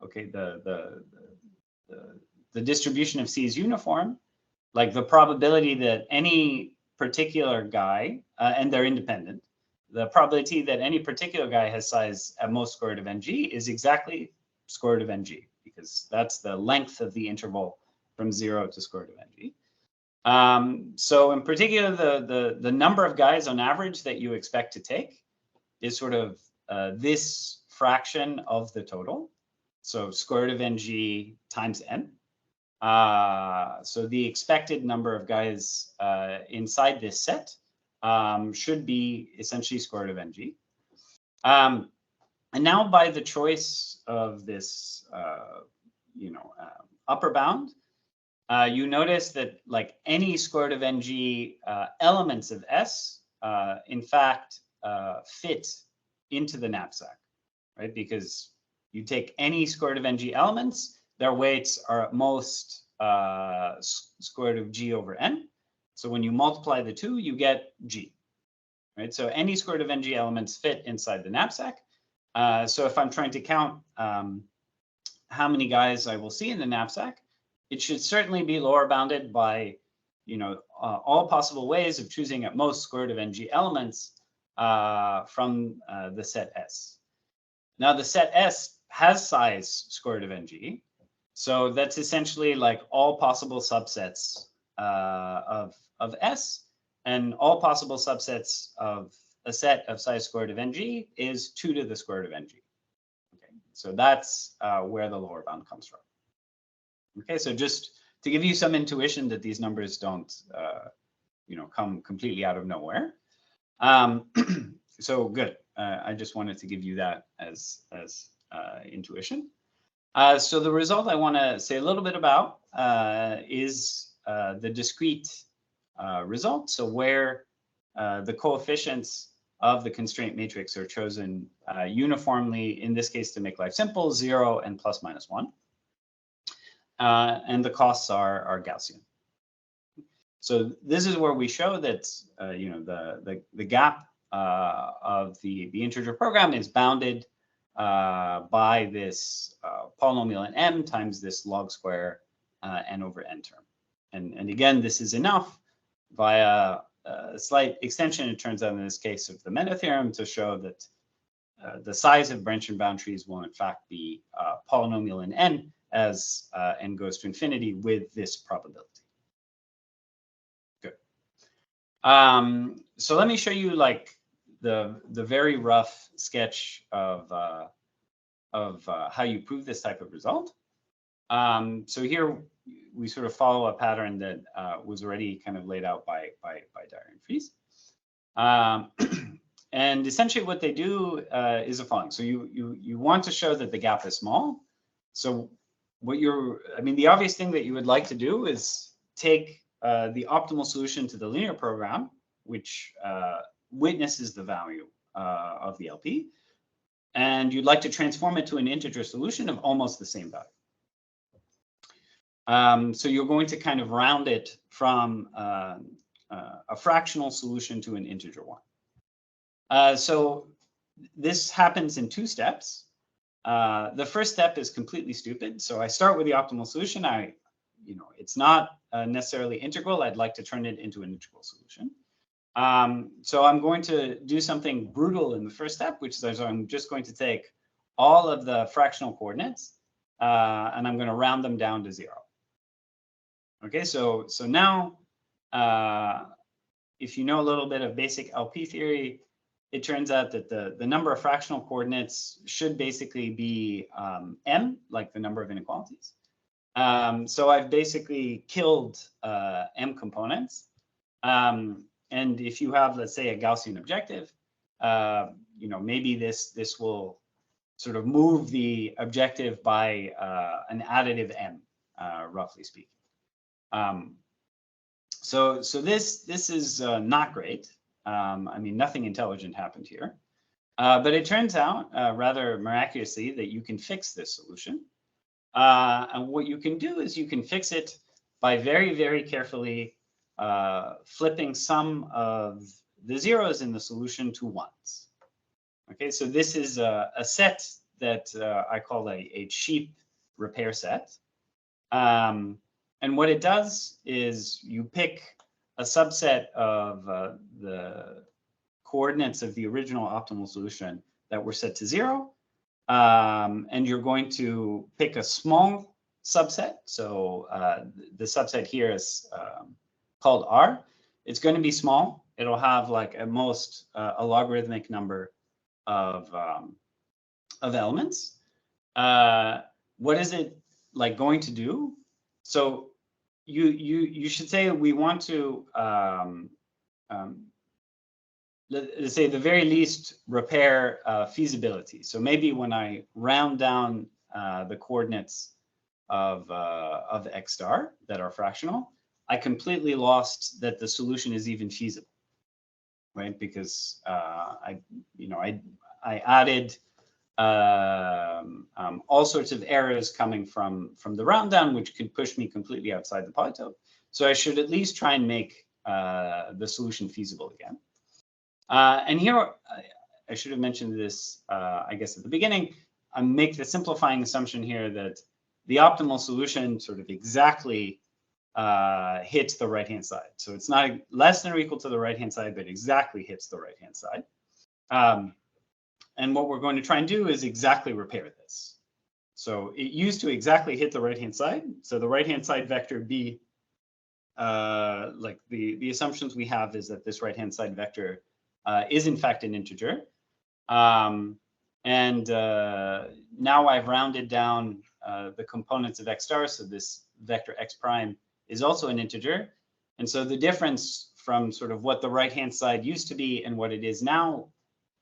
Speaker 3: the distribution of C is uniform, like the probability that any particular guy and they're independent, the probability that any particular guy has size at most square root of ng is exactly square root of ng, because that's the length of the interval from 0 to square root of ng. So in particular, the number of guys on average that you expect to take is sort of this fraction of the total. So square root of ng times n. So the expected number of guys inside this set should be essentially square root of ng. And now by the choice of this, upper bound, you notice that like any square root of ng elements of S, in fact, fit into the knapsack, right? Because you take any square root of ng elements, their weights are at most square root of g over n. So when you multiply the two, you get g, right? So any square root of ng elements fit inside the knapsack. So if I'm trying to count how many guys I will see in the knapsack, it should certainly be lower bounded by, all possible ways of choosing at most square root of ng elements from the set S. Now the set S has size square root of ng, so that's essentially like all possible subsets of S, and all possible subsets of a set of size square root of ng is 2 to the square root of ng. Okay, so that's where the lower bound comes from. Okay, so just to give you some intuition that these numbers don't, come completely out of nowhere. So good. I just wanted to give you that as intuition. So the result I want to say a little bit about is the discrete result. So where the coefficients of the constraint matrix are chosen uniformly, in this case, to make life simple, 0 and plus minus 1. And the costs are Gaussian. So this is where we show that the gap of the integer program is bounded by this polynomial in m times this log square n over n term. And again, this is enough via a slight extension, it turns out in this case, of the meta theorem to show that the size of branch and bound trees will in fact be polynomial in n as n goes to infinity with this probability. Good. So let me show you like the very rough sketch of how you prove this type of result. So here we sort of follow a pattern that was already kind of laid out by Dyer and Frieze. And essentially what they do is the following. So you want to show that the gap is small. So what the obvious thing that you would like to do is take the optimal solution to the linear program, which witnesses the value of the LP, and you'd like to transform it to an integer solution of almost the same value. So you're going to kind of round it from a fractional solution to an integer one. So this happens in 2 steps. The first step is completely stupid. So I start with the optimal solution. It's not necessarily integral. I'd like to turn it into an integral solution. So I'm going to do something brutal in the first step, which is I'm just going to take all of the fractional coordinates and I'm going to round them down to 0. Okay, so now if you know a little bit of basic LP theory, it turns out that the number of fractional coordinates should basically be m, like the number of inequalities. So I've basically killed m components. And if you have, let's say, a Gaussian objective, maybe this will sort of move the objective by an additive m, roughly speaking. So this is not great. Nothing intelligent happened here. But it turns out, rather miraculously, that you can fix this solution. And what you can do is you can fix it by very, very carefully flipping some of the zeros in the solution to ones. Okay, so this is a set that I call a cheap repair set. And what it does is you pick a subset of the coordinates of the original optimal solution that were set to 0. And you're going to pick a small subset. So the subset here is called R. It's going to be small. It'll have like at most a logarithmic number of elements. What is it like going to do? So you should say we want to let's say the very least repair feasibility. So maybe when I round down the coordinates of x star that are fractional, I completely lost that the solution is even feasible, right? Because I added all sorts of errors coming from the round down, which could push me completely outside the polytope. So I should at least try and make the solution feasible again. And here, I should have mentioned this, I guess, at the beginning. I make the simplifying assumption here that the optimal solution sort of exactly hits the right-hand side. So it's not less than or equal to the right-hand side, but exactly hits the right-hand side. And what we're going to try and do is exactly repair this. So it used to exactly hit the right-hand side. So the right-hand side vector B, like the assumptions we have is that this right-hand side vector is in fact an integer. And now I've rounded down the components of x star. So this vector x prime is also an integer. And so the difference from sort of what the right-hand side used to be and what it is now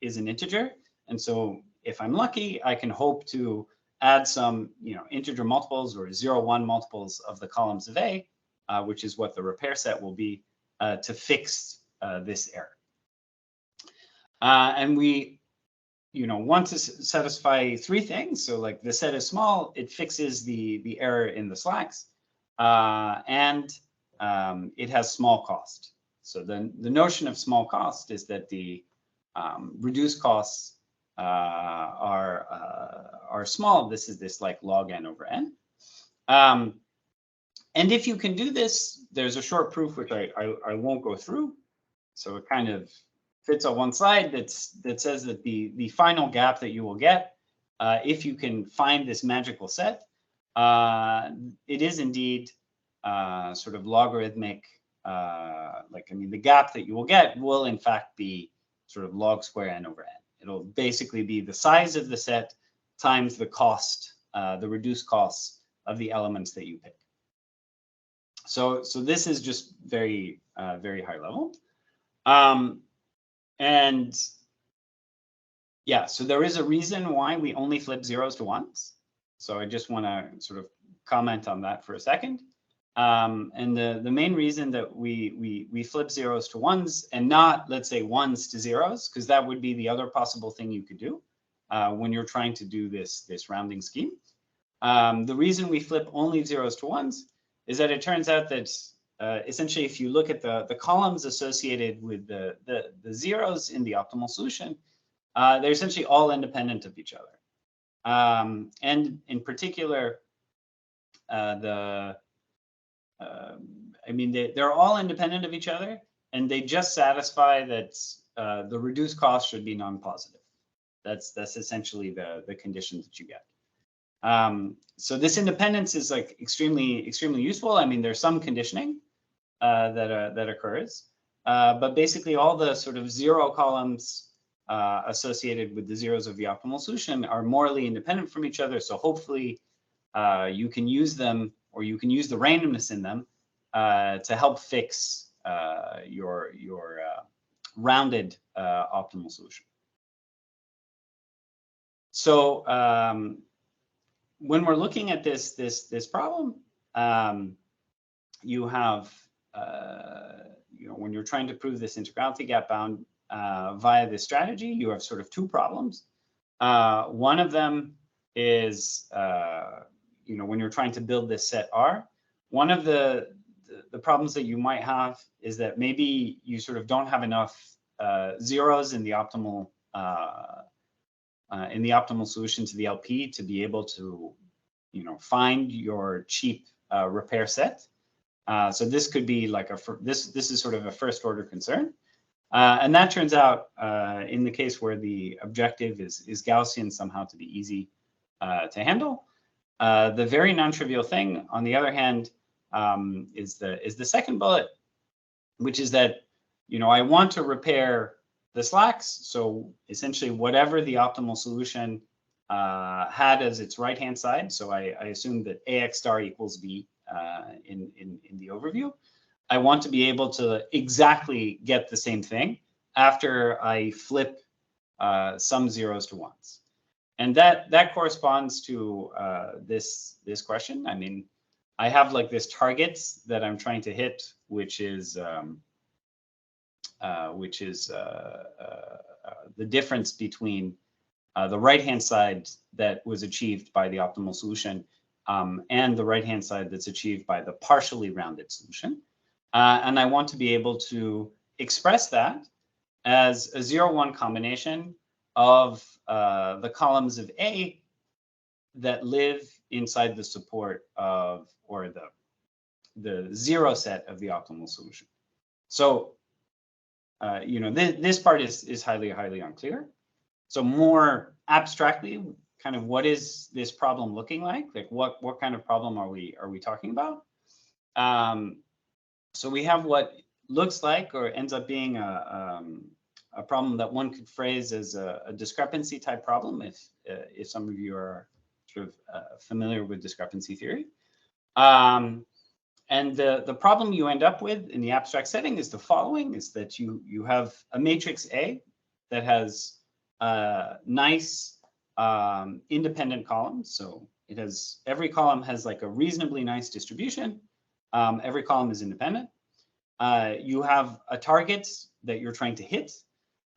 Speaker 3: is an integer. And so if I'm lucky, I can hope to add some integer multiples or 0, 1 multiples of the columns of A, which is what the repair set will be to fix this error. And we want to satisfy 3 things. So like the set is small, it fixes the error in the slacks, and it has small cost. So then the notion of small cost is that the reduced costs are small. This is this like log n over n. And if you can do this, there's a short proof which I won't go through. So it kind of fits on one slide that says that the final gap that you will get, if you can find this magical set, it is indeed sort of logarithmic like, I mean, the gap that you will get will in fact be sort of log square n over n. It'll basically be the size of the set times the cost, the reduced costs of the elements that you pick. So this is just very, very high level. And yeah, so there is a reason why we only flip zeros to ones. So I just want to sort of comment on that for a second. And the main reason that we flip zeros to ones and not, let's say, ones to zeros, because that would be the other possible thing you could do when you're trying to do this rounding scheme. The reason we flip only zeros to ones is that it turns out that essentially, if you look at the columns associated with the zeros in the optimal solution, they're essentially all independent of each other. And in particular, I mean, they're all independent of each other, and they just satisfy that the reduced cost should be non-positive. That's essentially the condition that you get. So this independence is like extremely useful. I mean, there's some conditioning that occurs, but basically all the sort of zero columns associated with the zeros of the optimal solution are morally independent from each other. So hopefully you can use them, or you can use the randomness in them to help fix your rounded optimal solution. So when we're looking at this problem, you have when you're trying to prove this integrality gap bound via this strategy, you have sort of two problems. One of them is when you're trying to build this set R, one of the problems that you might have is that maybe you sort of don't have enough zeros in the optimal solution to the LP to be able to find your cheap repair set. So this could be like this is sort of a first order concern. And that turns out in the case where the objective is Gaussian somehow to be easy to handle. The very non-trivial thing, on the other hand, is the second bullet, which is that I want to repair the slacks. So essentially, whatever the optimal solution had as its right-hand side. So I assume that AX star equals B in the overview. I want to be able to exactly get the same thing after I flip some zeros to ones. And that corresponds to this question. I mean, I have like this target that I'm trying to hit, which is the difference between the right-hand side that was achieved by the optimal solution and the right-hand side that's achieved by the partially rounded solution. And I want to be able to express that as a 0-1 combination of the columns of A that live inside the support of, or the zero set of the optimal solution. So, this part is highly unclear. So more abstractly, kind of what is this problem looking like? Like what kind of problem are we talking about? So we have what looks like or ends up being a problem that one could phrase as a discrepancy type problem, if some of you are sort of familiar with discrepancy theory. And the problem you end up with in the abstract setting is the following: is that you have a matrix A that has nice independent columns. So it has, every column has like a reasonably nice distribution. Every column is independent. You have a target that you're trying to hit.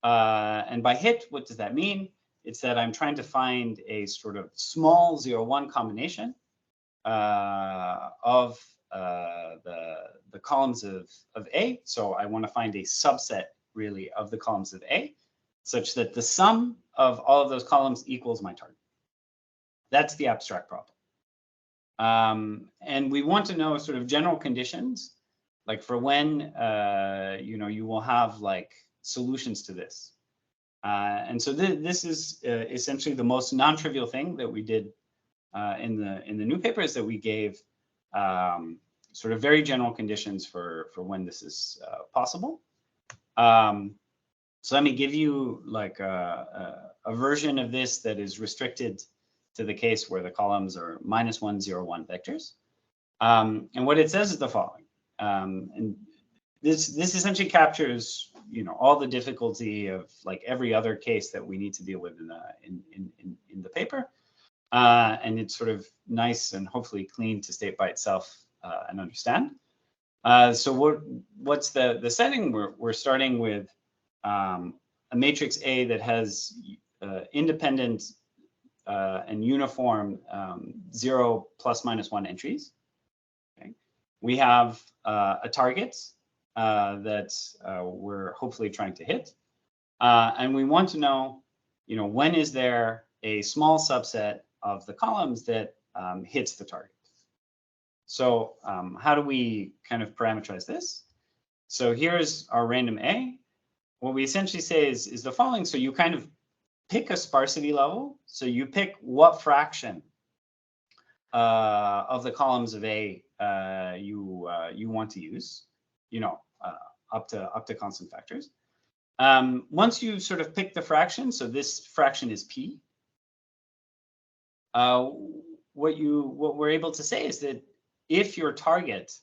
Speaker 3: And by hit, what does that mean? It's that I'm trying to find a sort of small 0-1 combination of the columns of A. So I want to find a subset really of the columns of A, such that the sum of all of those columns equals my target. That's the abstract problem. And we want to know sort of general conditions, like for when you will have like solutions to this. And so this is essentially the most non-trivial thing that we did in the new papers, that we gave sort of very general conditions for when this is possible. So let me give you like a version of this that is restricted to the case where the columns are -1, 0, 1 vectors. And what it says is the following. And this essentially captures, all the difficulty of like every other case that we need to deal with in the paper. And it's sort of nice and hopefully clean to state by itself and understand. So what's the setting? We're starting with a matrix A that has independent and uniform 0 ± 1 entries. Okay. We have a target that we're hopefully trying to hit. And we want to know, when is there a small subset of the columns that hits the target. So how do we kind of parameterize this? So here's our random A. What we essentially say is the following. So you kind of pick a sparsity level. So you pick what fraction of the columns of A you want to use, up to constant factors. Once you sort of pick the fraction, so this fraction is P, what we're able to say is that if your target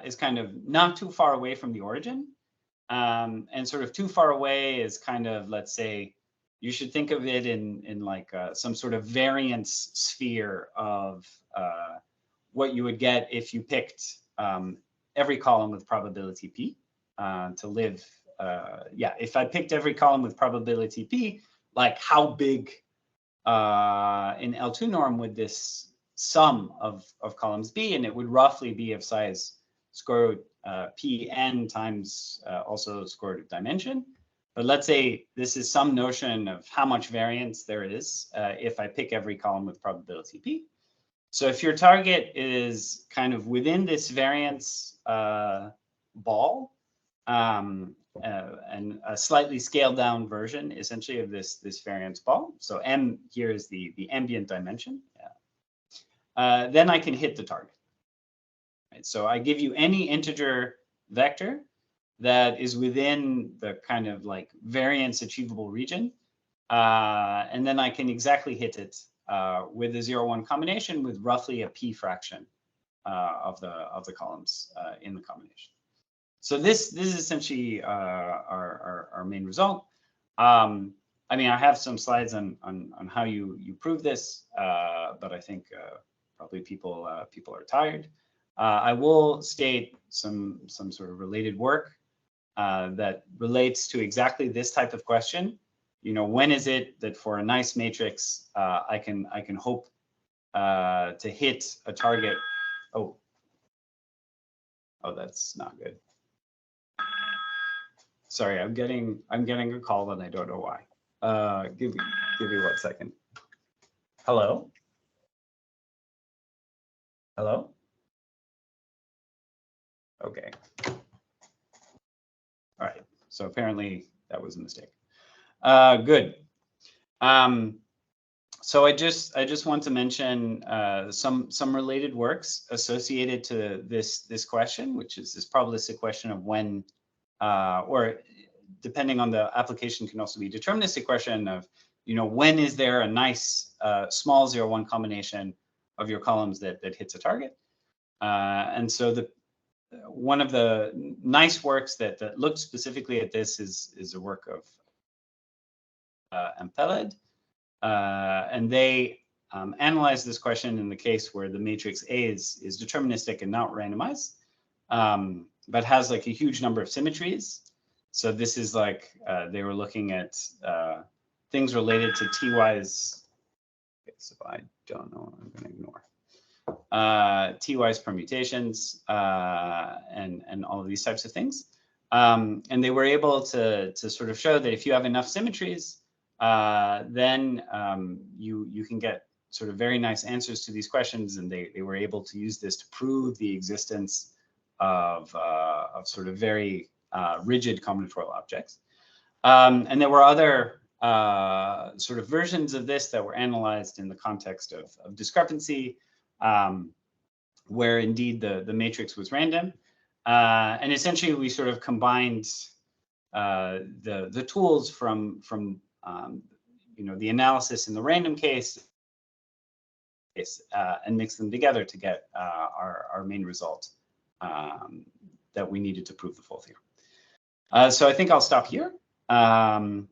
Speaker 3: is kind of not too far away from the origin, and sort of too far away is kind of, let's say, you should think of it in like some sort of variance sphere of what you would get if you picked every column with probability P to live. If I picked every column with probability P, like how big in L2 norm would this sum of columns be? And it would roughly be of size square root Pn times also square root of dimension. But let's say this is some notion of how much variance there is if I pick every column with probability P. So if your target is kind of within this variance ball, and a slightly scaled down version essentially of this variance ball. So M here is the ambient dimension. Then I can hit the target. Right? So I give you any integer vector that is within the kind of like variance achievable region. And then I can exactly hit it with a 0-1 combination with roughly a P fraction of the columns in the combination. So this is essentially our main result. I mean, I have some slides on how you prove this, but I think probably people are tired. I will state some sort of related work that relates to exactly this type of question. When is it that for a nice matrix I can hope to hit a target? Oh, that's not good. Sorry, I'm getting a call and I don't know why. Give me 1 second. Hello? Hello? Okay. All right. So apparently that was a mistake. Good. So I just want to mention some related works associated to this question, which is this probabilistic question of when, or depending on the application, can also be deterministic question of, when is there a nice small 0-1 combination of your columns that hits a target? And so one of the nice works that looks specifically at this is a work of Ampeled. And they analyze this question in the case where the matrix A is deterministic and not randomized, but has like a huge number of symmetries. So this is like they were looking at things related to TY's. Okay, so I don't know, I'm going to ignore TY's permutations and all of these types of things. And they were able to sort of show that if you have enough symmetries, then you can get sort of very nice answers to these questions, and they were able to use this to prove the existence of sort of very rigid combinatorial objects. And there were other sort of versions of this that were analyzed in the context of discrepancy. where indeed the matrix was random. And essentially we sort of combined the tools from the analysis in the random case and mix them together to get our main result that we needed to prove the full theorem. So I think I'll stop here. I'm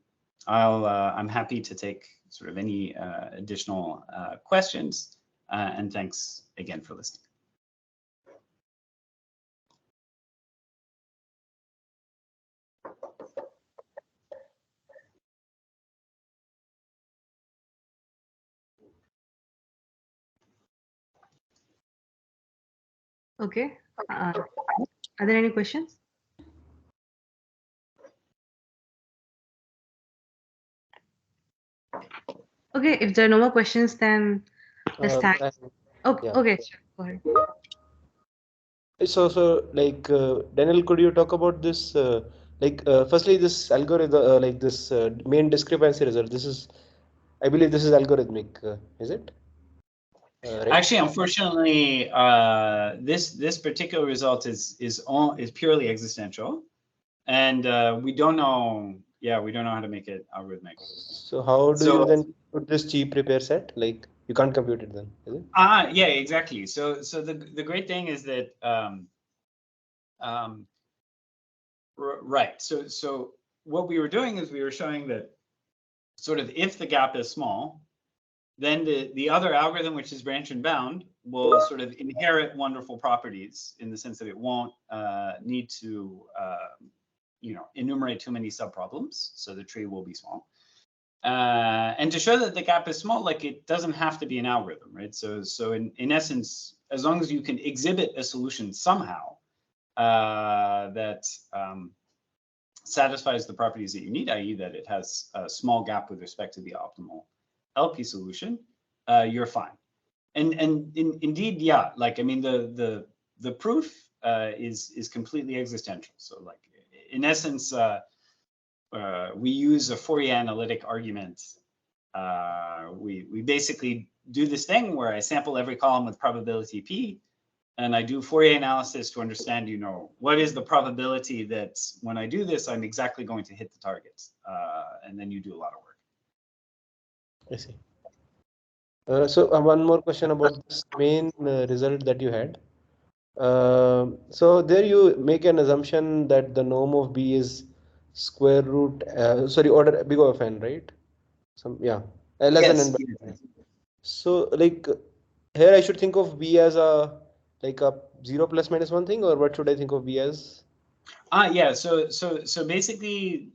Speaker 3: happy to take sort of any additional questions, and thanks again for listening.
Speaker 2: Okay. Are there any questions? Okay, if there are no more questions, then let's thank. Okay,
Speaker 1: Yeah.
Speaker 2: okay, sure. Go ahead.
Speaker 1: So like Daniel, could you talk about this? Firstly, this algorithm, like this main discrepancy result. This is, I believe, this is algorithmic. Is it? Right?
Speaker 3: Actually, unfortunately, this particular result is purely existential, and we don't know. Yeah, we don't know how to make it algorithmic.
Speaker 1: So how do you then put this cheap repair set? Like you can't compute it then, is it?
Speaker 3: Yeah, exactly. So the great thing is that right. So what we were doing is we were showing that sort of if the gap is small, then the other algorithm, which is branch and bound, will sort of inherit wonderful properties in the sense that it won't need to enumerate too many subproblems, so the tree will be small. And to show that the gap is small, like it doesn't have to be an algorithm, right? So in essence, as long as you can exhibit a solution somehow that satisfies the properties that you need, i.e. that it has a small gap with respect to the optimal LP solution, you're fine. And indeed, yeah, like I mean the proof is completely existential. So like in essence, we use a Fourier analytic argument. We basically do this thing where I sample every column with probability P, and I do Fourier analysis to understand, what is the probability that when I do this, I'm exactly going to hit the target. And then you do a lot of work.
Speaker 1: I see. So one more question about this main result that you had. So there you make an assumption that the norm of B is square root, order big O of n, right? Less than n by n. So like here I should think of B as a 0 plus minus 1 thing, or what should I think of B as?
Speaker 3: Yeah. So basically,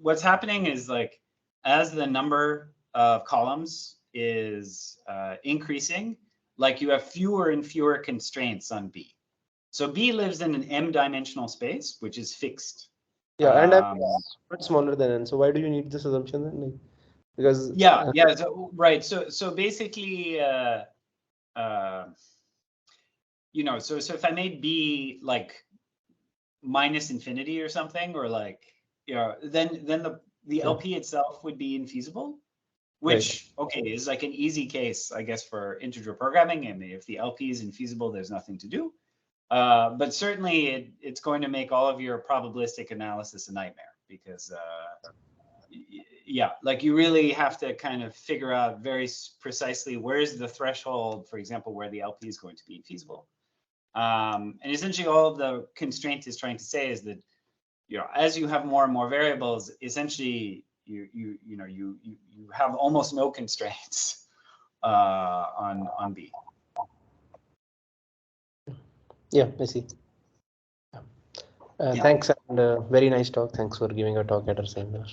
Speaker 3: what's happening is like as the number of columns is increasing, like you have fewer and fewer constraints on B. So B lives in an m-dimensional space, which is fixed.
Speaker 1: Yeah, and I'm much smaller than n. So why do you need this assumption then? Like, because
Speaker 3: so, right. So basically, so if I made B like minus infinity or something, or like, then the LP itself would be infeasible, which is like an easy case, I guess, for integer programming. I mean, if the LP is infeasible, there's nothing to do. But certainly it's going to make all of your probabilistic analysis a nightmare because, like you really have to kind of figure out very precisely where's the threshold, for example, where the LP is going to be infeasible. And essentially all the constraint is trying to say is that, as you have more and more variables, essentially you have almost no constraints on B.
Speaker 1: Yeah, I see. Thanks, and very nice talk. Thanks for giving a talk at our seminar.